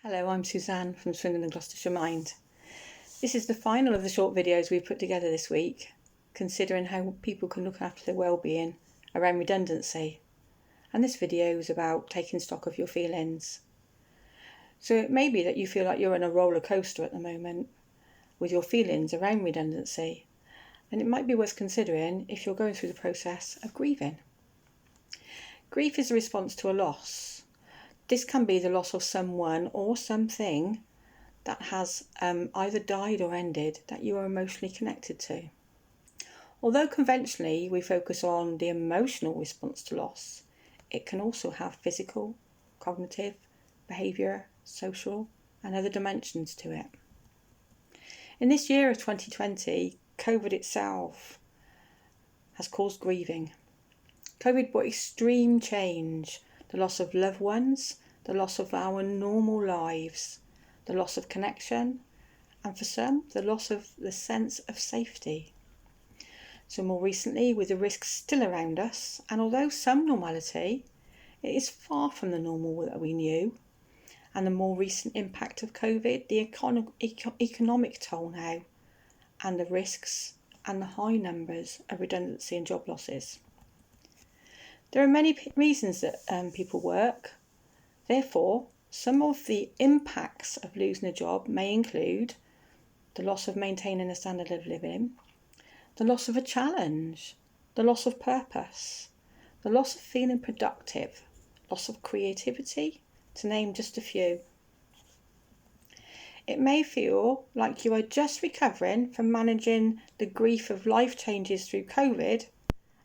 Hello, I'm Suzanne from Swindon and Gloucestershire Mind. This is the final of the short videos we've put together this week, considering how people can look after their well-being around redundancy. And this video is about taking stock of your feelings. So it may be that you feel like you're on a roller coaster at the moment with your feelings around redundancy, and it might be worth considering if you're going through the process of grieving. Grief is a response to a loss. This can be the loss of someone or something that has either died or ended that you are emotionally connected to. Although conventionally we focus on the emotional response to loss, it can also have physical, cognitive, behaviour, social and other dimensions to it. In this year of 2020, COVID itself has caused grieving. COVID brought extreme change, the loss of loved ones, the loss of our normal lives, the loss of connection, and for some, the loss of the sense of safety. So more recently, with the risks still around us, and although some normality, it is far from the normal that we knew, and the more recent impact of COVID, the economic toll now, and the risks and the high numbers of redundancy and job losses. There are many reasons that people work. Therefore, some of the impacts of losing a job may include the loss of maintaining a standard of living, the loss of a challenge, the loss of purpose, the loss of feeling productive, loss of creativity, to name just a few. It may feel like you are just recovering from managing the grief of life changes through COVID,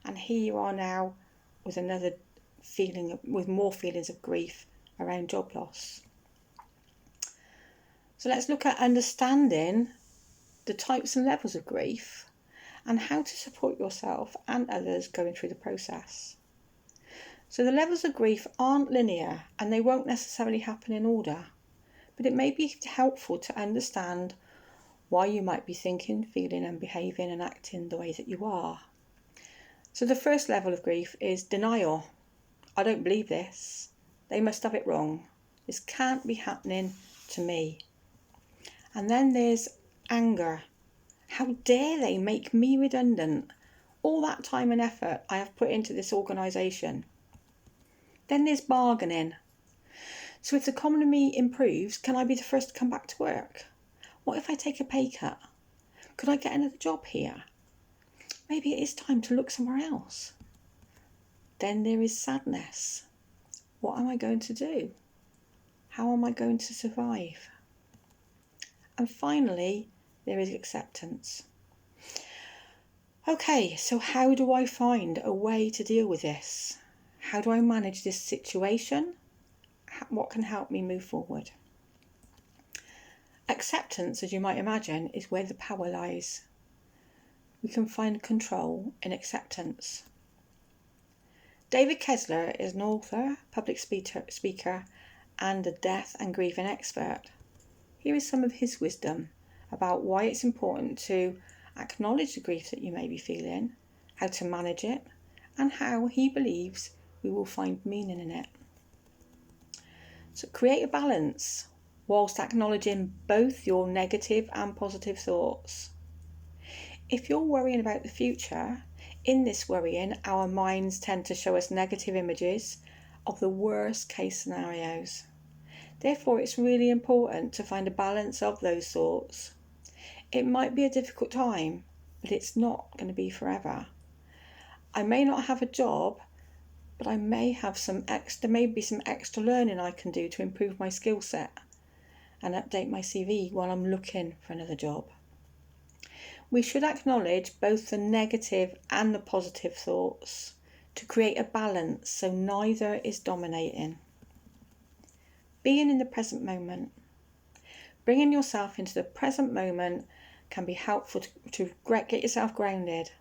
and here you are now with another feeling, with more feelings of grief around job loss. So let's look at understanding the types and levels of grief and how to support yourself and others going through the process. So the levels of grief aren't linear and they won't necessarily happen in order, but it may be helpful to understand why you might be thinking, feeling and behaving and acting the way that you are. So the first level of grief is denial. I don't believe this. They must have it wrong. This can't be happening to me. And then there's anger. How dare they make me redundant? All that time and effort I have put into this organisation. Then there's bargaining. So if the economy improves, can I be the first to come back to work? What if I take a pay cut? Could I get another job here? Maybe it is time to look somewhere else. Then there is sadness. What am I going to do? How am I going to survive? And finally, there is acceptance. Okay, so how do I find a way to deal with this? How do I manage this situation? What can help me move forward? Acceptance, as you might imagine, is where the power lies. We can find control in acceptance. David Kessler is an author, public speaker, and a death and grieving expert. Here is some of his wisdom about why it's important to acknowledge the grief that you may be feeling, how to manage it, and how he believes we will find meaning in it. So create a balance whilst acknowledging both your negative and positive thoughts. If you're worrying about the future, in this worrying, our minds tend to show us negative images of the worst case scenarios. Therefore, it's really important to find a balance of those thoughts. It might be a difficult time, but it's not going to be forever. I may not have a job, but I may have there may be some extra learning I can do to improve my skill set and update my CV while I'm looking for another job. We should acknowledge both the negative and the positive thoughts to create a balance so neither is dominating. Being in the present moment. Bringing yourself into the present moment can be helpful to get yourself grounded.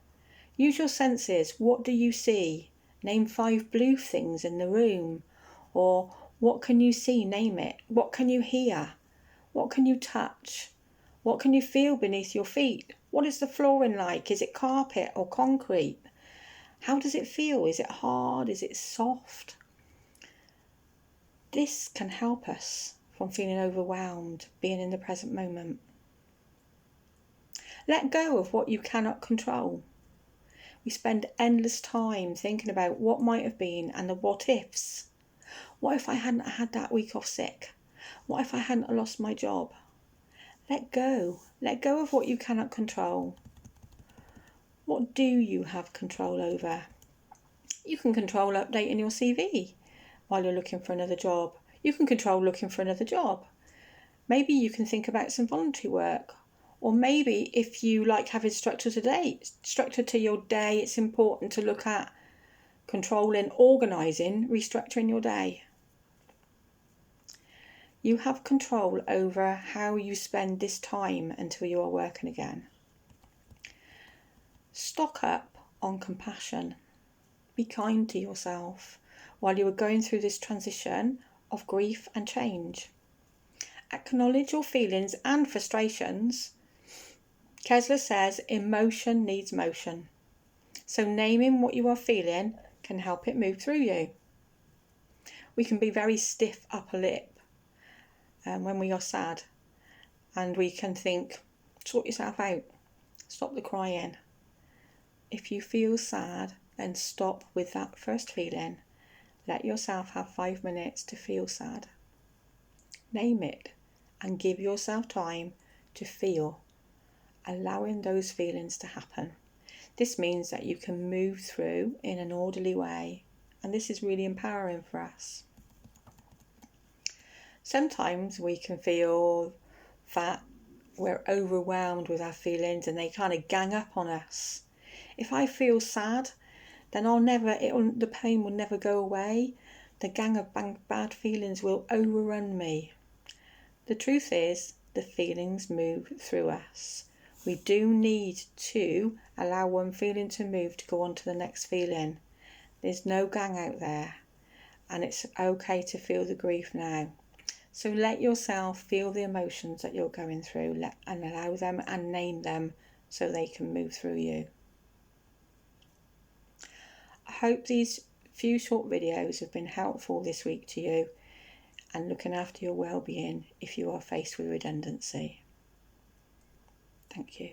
Use your senses. What do you see? Name 5 blue things in the room. Or what can you see? Name it. What can you hear? What can you touch? What can you feel beneath your feet? What is the flooring like? Is it carpet or concrete? How does it feel? Is it hard? Is it soft? This can help us from feeling overwhelmed, being in the present moment. Let go of what you cannot control. We spend endless time thinking about what might have been and the what ifs. What if I hadn't had that week off sick? What if I hadn't lost my job? Let go. Let go of what you cannot control. What do you have control over? You can control updating your CV while you're looking for another job. You can control looking for another job. Maybe you can think about some voluntary work. Or maybe if you like having structure to your day, it's important to look at controlling, organising, restructuring your day. You have control over how you spend this time until you are working again. Stock up on compassion. Be kind to yourself while you are going through this transition of grief and change. Acknowledge your feelings and frustrations. Kessler says emotion needs motion. So naming what you are feeling can help it move through you. We can be very stiff upper lip when we are sad, and we can think, sort yourself out, stop the crying. If you feel sad, then stop with that first feeling. Let yourself have 5 minutes to feel sad. Name it and give yourself time to feel, allowing those feelings to happen. This means that you can move through in an orderly way, and this is really empowering for us. Sometimes we can feel that we're overwhelmed with our feelings and they kind of gang up on us. If I feel sad, then the pain will never go away. The gang of bad feelings will overrun me. The truth is, the feelings move through us. We do need to allow one feeling to move to go on to the next feeling. There's no gang out there, and it's okay to feel the grief now. So let yourself feel the emotions that you're going through and allow them and name them so they can move through you. I hope these few short videos have been helpful this week to you and looking after your well-being if you are faced with redundancy. Thank you.